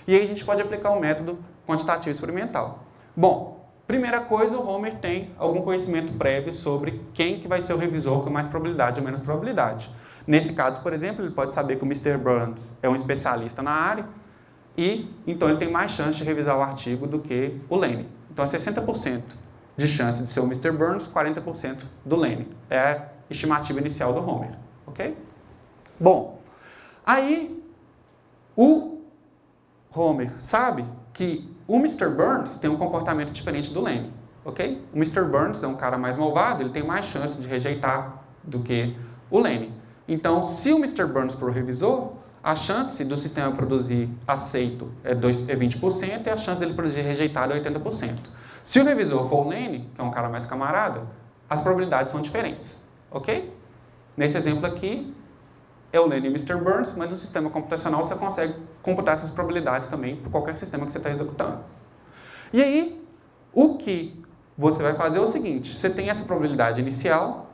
E aí a gente pode aplicar o método quantitativo experimental. Bom, primeira coisa, o Homer tem algum conhecimento prévio sobre quem que vai ser o revisor com mais probabilidade ou menos probabilidade. Nesse caso, por exemplo, ele pode saber que o Mr. Burns é um especialista na área e, então, ele tem mais chance de revisar o artigo do que o Lenny. Então, é 60% de chance de ser o Mr. Burns, 40% do Lenny. É a estimativa inicial do Homer, ok? Bom, aí o Homer sabe que o Mr. Burns tem um comportamento diferente do Lenny, ok? O Mr. Burns é um cara mais malvado, ele tem mais chance de rejeitar do que o Lenny. Então, se o Mr. Burns for o revisor, a chance do sistema produzir aceito é 20% e a chance dele produzir rejeitado é 80%. Se o revisor for o Lenny, que é um cara mais camarada, as probabilidades são diferentes, ok? Nesse exemplo aqui, é o Lenny e o Mr. Burns, mas no sistema computacional você consegue computar essas probabilidades também para qualquer sistema que você está executando. E aí, o que você vai fazer é o seguinte, você tem essa probabilidade inicial,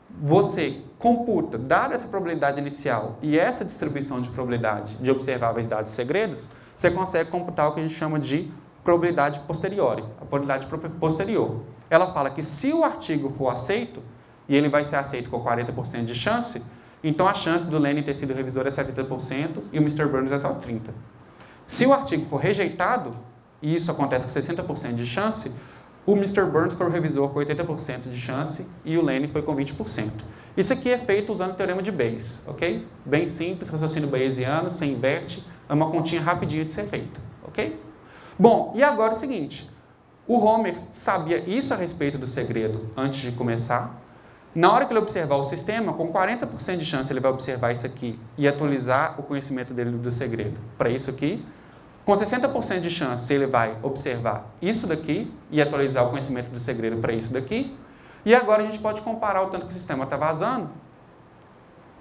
você computa, dada essa probabilidade inicial e essa distribuição de probabilidade de observáveis dados segredos, você consegue computar o que a gente chama de probabilidade posteriori, a probabilidade posterior. Ela fala que se o artigo for aceito, e ele vai ser aceito com 40% de chance, então a chance do Lenny ter sido revisor é 70% e o Mr. Burns é 30%. Se o artigo for rejeitado, e isso acontece com 60% de chance, o Mr. Burns foi o revisor com 80% de chance e o Lenny foi com 20%. Isso aqui é feito usando o teorema de Bayes, ok? Bem simples, raciocínio bayesiano, você inverte, é uma continha rapidinha de ser feita, ok? Bom, e agora é o seguinte, o Homer sabia isso a respeito do segredo antes de começar. Na hora que ele observar o sistema, com 40% de chance ele vai observar isso aqui e atualizar o conhecimento dele do segredo para isso aqui. Com 60% de chance, ele vai observar isso daqui e atualizar o conhecimento do segredo para isso daqui. E agora a gente pode comparar o tanto que o sistema está vazando,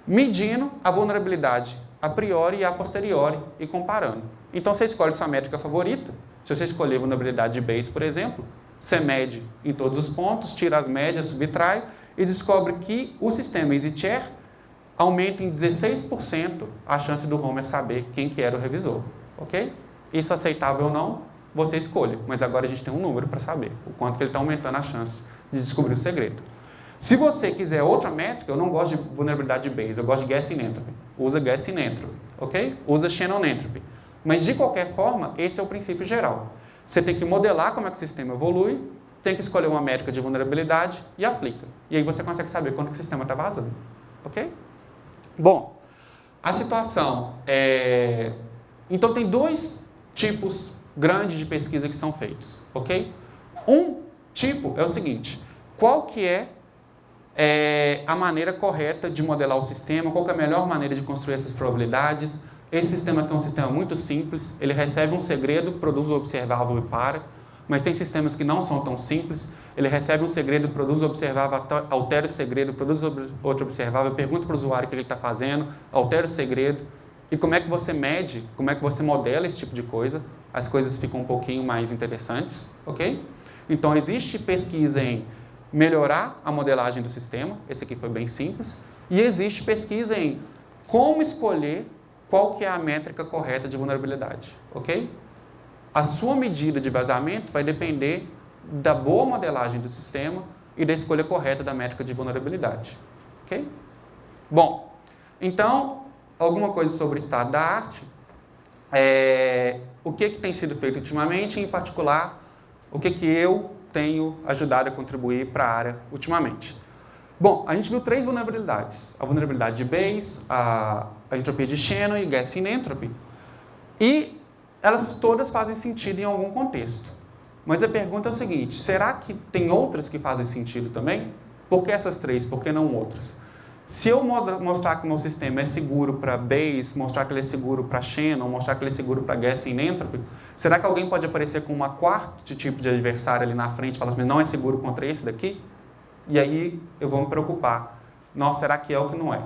medindo a vulnerabilidade a priori e a posteriori e comparando. Então, você escolhe sua métrica favorita. Se você escolher vulnerabilidade de Bayes, por exemplo, você mede em todos os pontos, tira as médias, subtrai e descobre que o sistema EasyChair aumenta em 16% a chance do Homer saber quem que era o revisor. Ok? Isso é aceitável ou não, você escolhe. Mas agora a gente tem um número para saber o quanto que ele está aumentando a chance de descobrir o segredo. Se você quiser outra métrica, eu não gosto de vulnerabilidade de Bayes, eu gosto de Guessing Entropy. Usa Guessing Entropy, ok? Usa Shannon Entropy. Mas de qualquer forma, esse é o princípio geral. Você tem que modelar como é que o sistema evolui, tem que escolher uma métrica de vulnerabilidade e aplica. E aí você consegue saber quando que o sistema está vazando, ok? Bom, a situação é... Então tem dois tipos grandes de pesquisa que são feitos, ok? Um tipo é o seguinte, qual que é a maneira correta de modelar o sistema, qual que é a melhor maneira de construir essas probabilidades. Esse sistema aqui é um sistema muito simples, ele recebe um segredo, produz o observável e para, mas tem sistemas que não são tão simples, ele recebe um segredo, produz o observável, altera o segredo, produz outro observável, pergunta para o usuário o que ele está fazendo, altera o segredo. E como é que você mede, como é que você modela esse tipo de coisa, as coisas ficam um pouquinho mais interessantes, ok? Então, existe pesquisa em melhorar a modelagem do sistema, esse aqui foi bem simples, e existe pesquisa em como escolher qual que é a métrica correta de vulnerabilidade, ok? A sua medida de vazamento vai depender da boa modelagem do sistema e da escolha correta da métrica de vulnerabilidade, ok? Bom, então, alguma coisa sobre o estado da arte, o que tem sido feito ultimamente, em particular, o que eu tenho ajudado a contribuir para a área ultimamente. Bom, a gente viu 3 vulnerabilidades, a vulnerabilidade de Bayes, a entropia de Shannon e Guessing Entropy, e elas todas fazem sentido em algum contexto. Mas a pergunta é o seguinte, será que tem outras que fazem sentido também? Por que essas 3, por que não outras? Se eu mostrar que o meu sistema é seguro para Bayes, mostrar que ele é seguro para Shannon, mostrar que ele é seguro para Guessing Entropy, será que alguém pode aparecer com uma quarto tipo de adversário ali na frente e falar assim, mas não é seguro contra esse daqui? E aí eu vou me preocupar. Nossa, será que é ou que não é?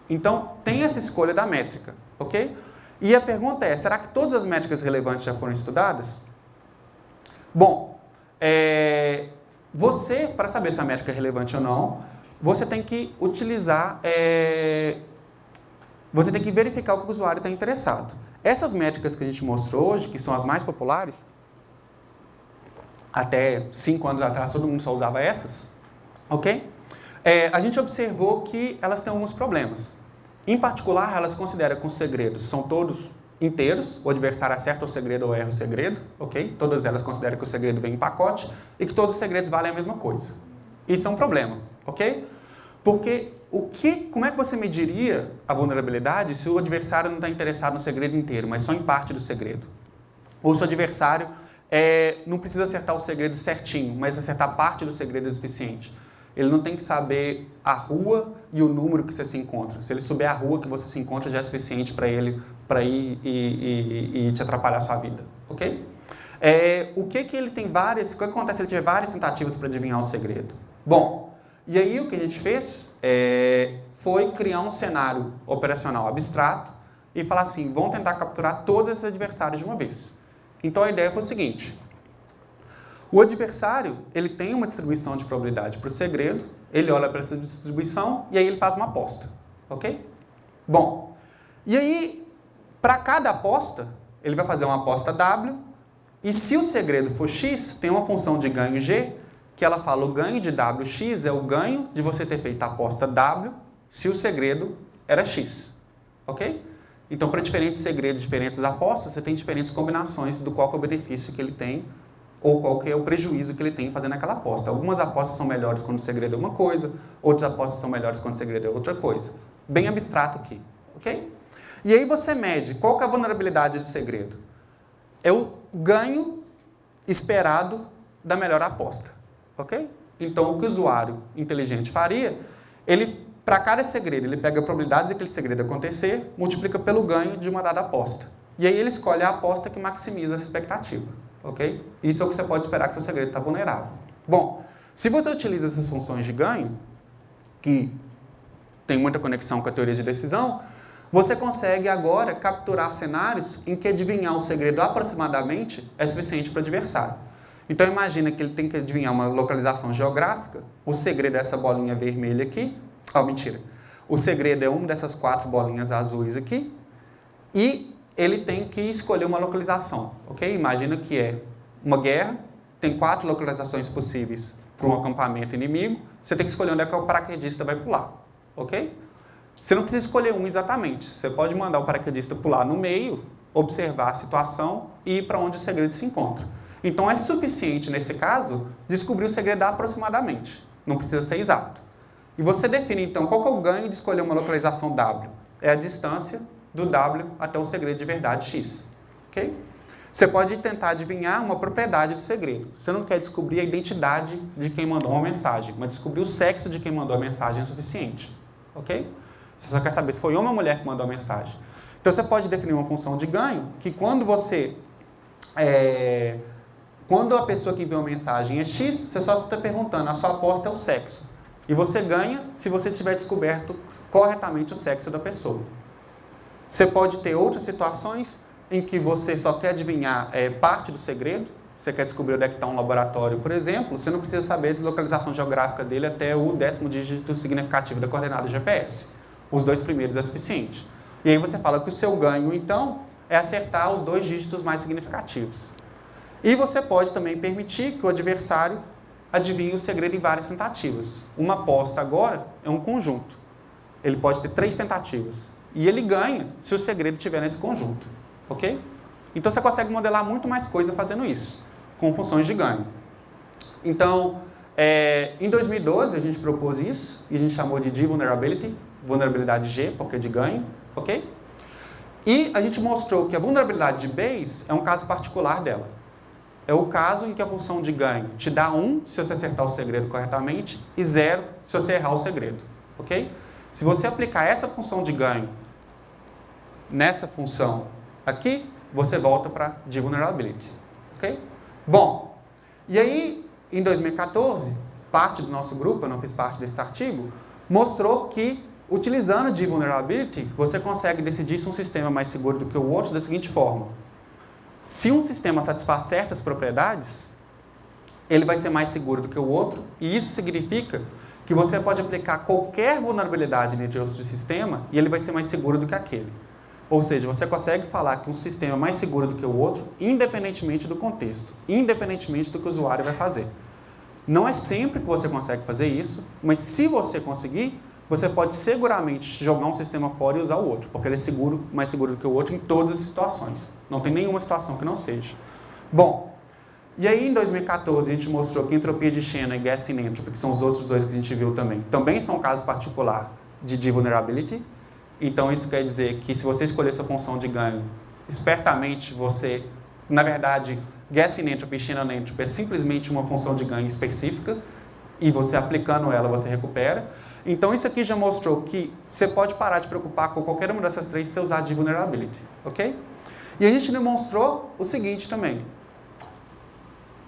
Então, tem essa escolha da métrica, ok? E a pergunta é, será que todas as métricas relevantes já foram estudadas? Bom, você, para saber se a métrica é relevante ou não, você tem que utilizar, você tem que verificar o que o usuário está interessado. Essas métricas que a gente mostrou hoje, que são as mais populares, até 5 anos atrás todo mundo só usava essas, ok? A gente observou que elas têm alguns problemas. Em particular, elas consideram que os segredos são todos inteiros, o adversário acerta o segredo ou erra o segredo, ok? Todas elas consideram que o segredo vem em pacote e que todos os segredos valem a mesma coisa. Isso é um problema, ok? Porque como é que você mediria a vulnerabilidade se o adversário não está interessado no segredo inteiro, mas só em parte do segredo? Ou se o adversário não precisa acertar o segredo certinho, mas acertar parte do segredo é suficiente? Ele não tem que saber a rua e o número que você se encontra. Se ele souber a rua que você se encontra, já é suficiente para ele ir e te atrapalhar a sua vida, ok? O que ele tem várias... O que acontece se ele tiver várias tentativas para adivinhar o segredo? Bom, e aí o que a gente fez foi criar um cenário operacional abstrato e falar assim, vamos tentar capturar todos esses adversários de uma vez. Então a ideia foi o seguinte: o adversário, ele tem uma distribuição de probabilidade para o segredo, ele olha para essa distribuição e aí ele faz uma aposta, ok? Bom, e aí, para cada aposta, ele vai fazer uma aposta W, e se o segredo for X, tem uma função de ganho G, que ela fala o ganho de WX é o ganho de você ter feito a aposta W, se o segredo era X, ok? Então, para diferentes segredos, diferentes apostas, você tem diferentes combinações do qual é o benefício que ele tem ou qual que é o prejuízo que ele tem fazendo aquela aposta. Algumas apostas são melhores quando o segredo é uma coisa, outras apostas são melhores quando o segredo é outra coisa. Bem abstrato aqui, ok? E aí você mede qual que é a vulnerabilidade do segredo. É o ganho esperado da melhor aposta, ok? Então, o que o usuário inteligente faria, para cada segredo, ele pega a probabilidade daquele segredo acontecer, multiplica pelo ganho de uma dada aposta. E aí ele escolhe a aposta que maximiza essa expectativa. Ok? Isso é o que você pode esperar que seu segredo está vulnerável. Bom, se você utiliza essas funções de ganho, que tem muita conexão com a teoria de decisão, você consegue agora capturar cenários em que adivinhar o segredo aproximadamente é suficiente para o adversário. Então imagina que ele tem que adivinhar uma localização geográfica, o segredo é essa bolinha vermelha aqui, mentira, o segredo é uma dessas 4 bolinhas azuis aqui, e ele tem que escolher uma localização, ok? Imagina que é uma guerra, tem 4 localizações possíveis para um acampamento inimigo, você tem que escolher onde é que o paraquedista vai pular, ok? Você não precisa escolher um exatamente, você pode mandar o paraquedista pular no meio, observar a situação e ir para onde o segredo se encontra. Então é suficiente, nesse caso, descobrir o segredo aproximadamente, não precisa ser exato. E você define, então, qual que é o ganho de escolher uma localização W? É a distância do W até o segredo de verdade X, ok? Você pode tentar adivinhar uma propriedade do segredo. Você não quer descobrir a identidade de quem mandou uma mensagem, mas descobrir o sexo de quem mandou a mensagem é suficiente, ok? Você só quer saber se foi homem ou mulher que mandou a mensagem. Então você pode definir uma função de ganho que quando quando a pessoa que enviou a mensagem é X, você só está perguntando, a sua aposta é o sexo. E você ganha se você tiver descoberto corretamente o sexo da pessoa. Você pode ter outras situações em que você só quer adivinhar parte do segredo. Você quer descobrir onde é que está um laboratório, por exemplo, você não precisa saber a localização geográfica dele até o 10º dígito significativo da coordenada GPS. Os 2 primeiros é suficiente. E aí você fala que o seu ganho, então, é acertar os 2 dígitos mais significativos. E você pode também permitir que o adversário adivinhe o segredo em várias tentativas. Uma aposta agora é um conjunto. Ele pode ter 3 tentativas. E ele ganha se o segredo estiver nesse conjunto, ok? Então você consegue modelar muito mais coisa fazendo isso, com funções de ganho. Então, em 2012 a gente propôs isso, e a gente chamou de G-Vulnerability, vulnerabilidade G, porque é de ganho, ok? E a gente mostrou que a vulnerabilidade de Bayes é um caso particular dela. É o caso em que a função de ganho te dá 1 se você acertar o segredo corretamente e 0 se você errar o segredo, ok? Se você aplicar essa função de ganho nessa função aqui, você volta para de vulnerability, ok? Bom, e aí, em 2014, parte do nosso grupo, eu não fiz parte desse artigo, mostrou que Utilizando de vulnerability, você consegue decidir se um sistema é mais seguro do que o outro da seguinte forma. Se um sistema satisfaz certas propriedades, ele vai ser mais seguro do que o outro, e isso significa que você pode aplicar qualquer vulnerabilidade dentro de outro sistema e ele vai ser mais seguro do que aquele. Ou seja, você consegue falar que um sistema é mais seguro do que o outro, independentemente do contexto, independentemente do que o usuário vai fazer. Não é sempre que você consegue fazer isso, mas se você conseguir, você pode seguramente jogar um sistema fora e usar o outro, porque ele é seguro, mais seguro do que o outro em todas as situações. Não tem nenhuma situação que não seja. Bom, e aí em 2014 a gente mostrou que entropia de Shannon e guessing entropy, que são os outros dois que a gente viu também são um caso particular de vulnerability. Então isso quer dizer que se você escolher sua função de ganho espertamente, você, na verdade, guessing entropy e Shannon entropy é simplesmente uma função de ganho específica e você aplicando ela, você recupera. Então isso aqui já mostrou que você pode parar de preocupar com qualquer uma dessas três se você usar de vulnerability, ok? E a gente demonstrou o seguinte também.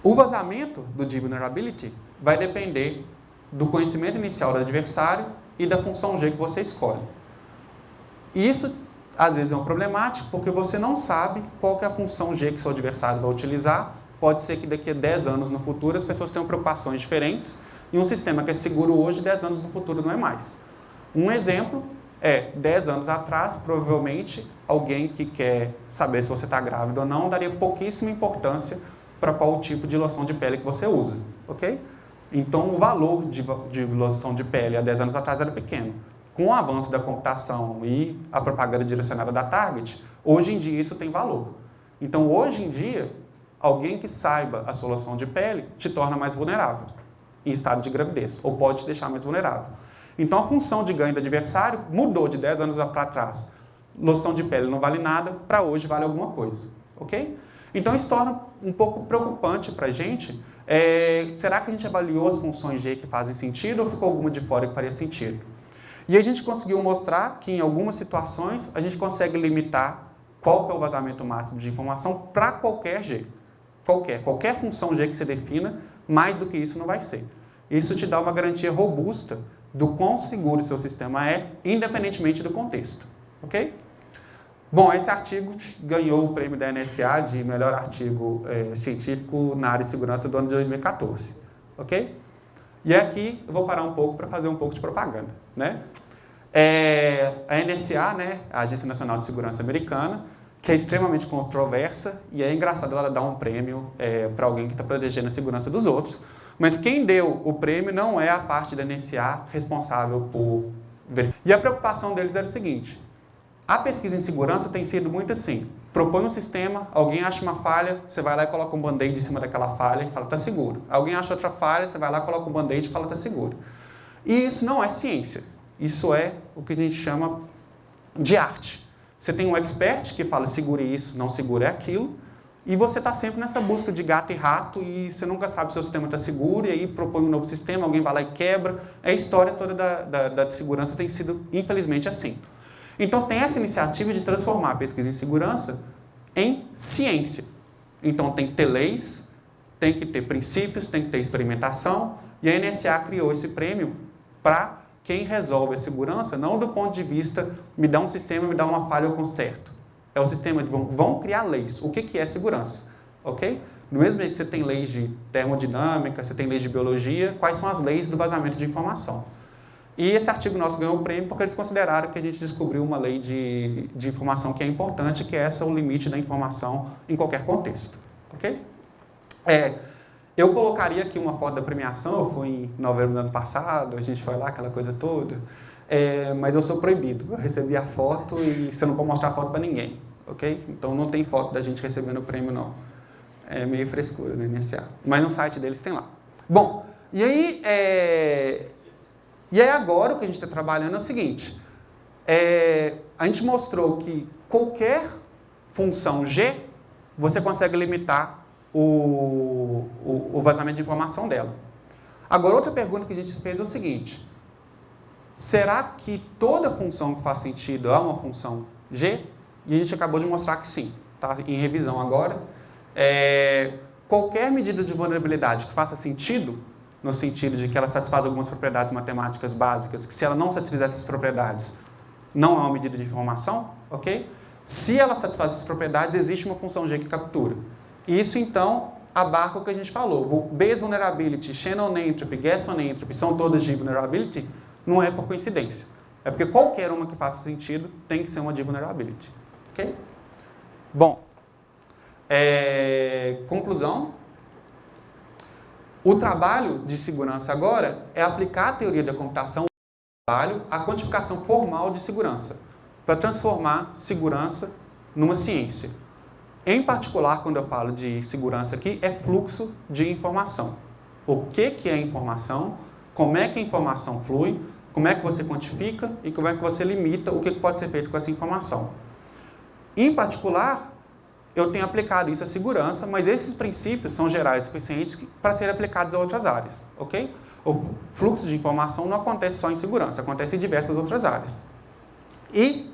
O vazamento do de vulnerability vai depender do conhecimento inicial do adversário e da função G que você escolhe. E isso, às vezes, é um problemático, porque você não sabe qual que é a função G que seu adversário vai utilizar. Pode ser que daqui a 10 anos no futuro as pessoas tenham preocupações diferentes, e um sistema que é seguro hoje, 10 anos no futuro não é mais. Um exemplo é, 10 anos atrás, provavelmente, alguém que quer saber se você está grávida ou não, daria pouquíssima importância para qual tipo de loção de pele que você usa, ok? Então, o valor de loção de pele há 10 anos atrás era pequeno. Com o avanço da computação e a propaganda direcionada da Target, hoje em dia isso tem valor. Então, hoje em dia, alguém que saiba a sua loção de pele te torna mais vulnerável em estado de gravidez, ou pode te deixar mais vulnerável. Então, a função de ganho do adversário mudou de 10 anos para trás. Loção de pele não vale nada, para hoje vale alguma coisa, ok? Então, isso torna um pouco preocupante para a gente. Será que a gente avaliou as funções G que fazem sentido ou ficou alguma de fora que faria sentido? E a gente conseguiu mostrar que, em algumas situações, a gente consegue limitar qual que é o vazamento máximo de informação para qualquer G. Qualquer função G que você defina, mais do que isso não vai ser. Isso te dá uma garantia robusta do quão seguro o seu sistema é, independentemente do contexto. Ok? Bom, esse artigo ganhou o prêmio da NSA de melhor artigo científico na área de segurança do ano de 2014. Ok? E aqui eu vou parar um pouco para fazer um pouco de propaganda, né? A NSA, né, a Agência Nacional de Segurança Americana, que é extremamente controversa, e é engraçado ela dar um prêmio para alguém que está protegendo a segurança dos outros, mas quem deu o prêmio não é a parte da NSA responsável por verificar. E a preocupação deles era o seguinte: a pesquisa em segurança tem sido muito assim, propõe um sistema, alguém acha uma falha, você vai lá e coloca um band-aid em cima daquela falha e fala, está seguro. Alguém acha outra falha, você vai lá, coloca um band-aid e fala, está seguro. E isso não é ciência, isso é o que a gente chama de arte. Você tem um expert que fala, segure isso, não segure aquilo, e você está sempre nessa busca de gato e rato, e você nunca sabe se o seu sistema está seguro, e aí propõe um novo sistema, alguém vai lá e quebra. A história toda da segurança tem sido, infelizmente, assim. Então, tem essa iniciativa de transformar a pesquisa em segurança em ciência. Então, tem que ter leis, tem que ter princípios, tem que ter experimentação, e a NSA criou esse prêmio para quem resolve a segurança, não do ponto de vista, me dá um sistema, me dá uma falha, eu conserto. É o sistema de vão criar leis. O que é segurança? Ok? Do mesmo jeito que você tem leis de termodinâmica, você tem leis de biologia, quais são as leis do vazamento de informação? E esse artigo nosso ganhou o prêmio porque eles consideraram que a gente descobriu uma lei de informação que é importante, que é essa, o limite da informação em qualquer contexto. Ok? Eu colocaria aqui uma foto da premiação, eu fui em novembro do ano passado, a gente foi lá, aquela coisa toda, mas eu sou proibido. Eu recebi a foto e você não pode mostrar a foto para ninguém. Ok? Então não tem foto da gente recebendo o prêmio, não. É meio frescura no NSA. Mas no site deles tem lá. Bom, e aí agora o que a gente está trabalhando é o seguinte, a gente mostrou que qualquer função G, você consegue limitar o vazamento de informação dela. Agora, outra pergunta que a gente fez é o seguinte, será que toda função que faz sentido é uma função G? E a gente acabou de mostrar que sim, está em revisão agora. Qualquer medida de vulnerabilidade que faça sentido no sentido de que ela satisfaz algumas propriedades matemáticas básicas, que se ela não satisfizer essas propriedades, não é uma medida de informação, ok? Se ela satisfaz essas propriedades, existe uma função G que captura. E isso, então, abarca o que a gente falou. Base Vulnerability, Shannon Entropy, Gasson Entropy, são todas de Vulnerability, não é por coincidência. É porque qualquer uma que faça sentido tem que ser uma de Vulnerability. Ok? Bom, conclusão. O trabalho de segurança agora é aplicar a teoria da computação à quantificação formal de segurança, para transformar segurança numa ciência. Em particular, quando eu falo de segurança aqui, é fluxo de informação. O que é informação, como é que a informação flui, como é que você quantifica e como é que você limita o que pode ser feito com essa informação. Em particular, eu tenho aplicado isso à segurança, mas esses princípios são gerais o suficientes para serem aplicados a outras áreas, ok? O fluxo de informação não acontece só em segurança, acontece em diversas outras áreas. E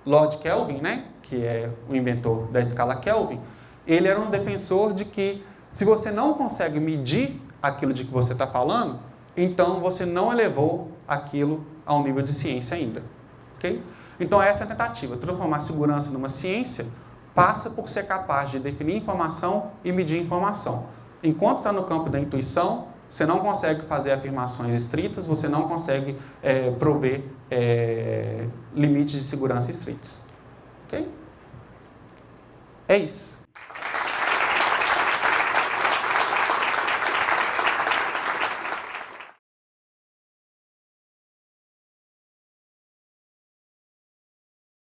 Lord Kelvin, né, que é o inventor da escala Kelvin, ele era um defensor de que se você não consegue medir aquilo de que você está falando, então você não elevou aquilo a um nível de ciência ainda, ok? Então essa é a tentativa, transformar a segurança numa ciência passa por ser capaz de definir informação e medir informação. Enquanto está no campo da intuição, você não consegue fazer afirmações estritas, você não consegue prover limites de segurança estritos. Ok? É isso.